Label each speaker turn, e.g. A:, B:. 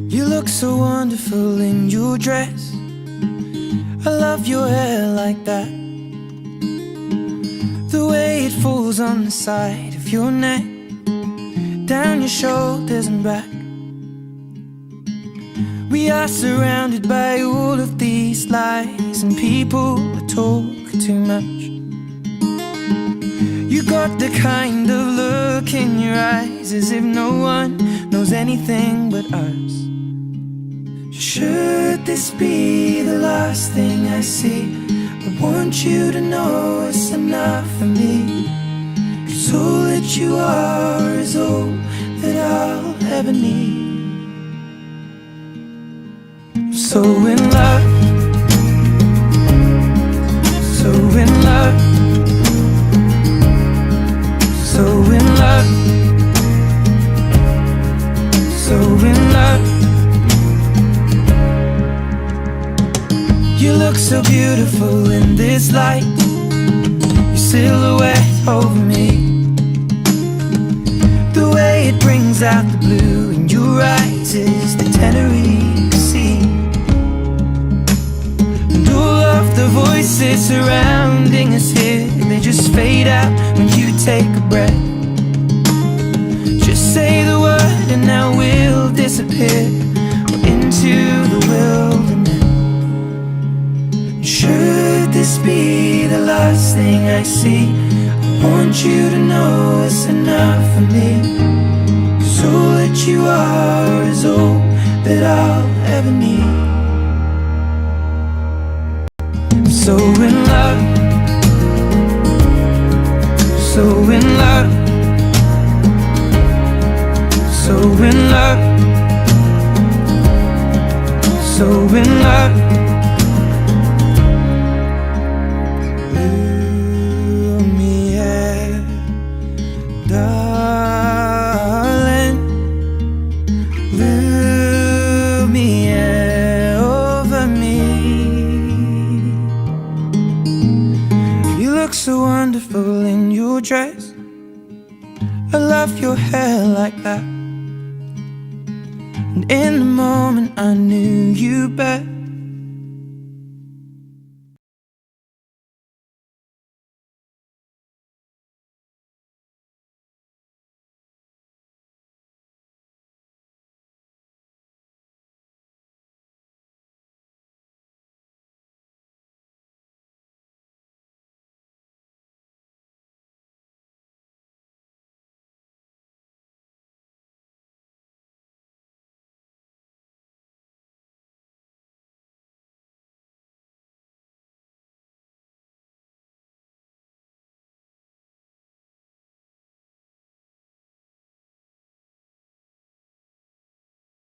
A: You look so wonderful in your dress. I love your hair like that, the way it falls on the side of your neck, down your shoulders and back. We are surrounded by all of these lies, and people that talk too much. You got the kind of look in your eyes as if no one knows anything but us. Should this be the last thing I see, I want you to know it's enough for me. 'Cause all that you are is all that I'll ever need. So in love, so in love, so in love, so in love. You look so beautiful in this light, your silhouette over me, the way it brings out the blue in your eyes is the Tenerife Sea. And all of the voices surrounding us here, they just fade out when you take a breath. Just say the word and now we'll disappear into the wilderness. Should this be the last thing I see, I want you to know it's enough for me. 'Cause all that you are is all that I'll ever need. I'm so in love, so in love, so in love, so in love. Darling, Lumiere over me. You look so wonderful in your dress. I love your hair like that. And in the moment I knew you better.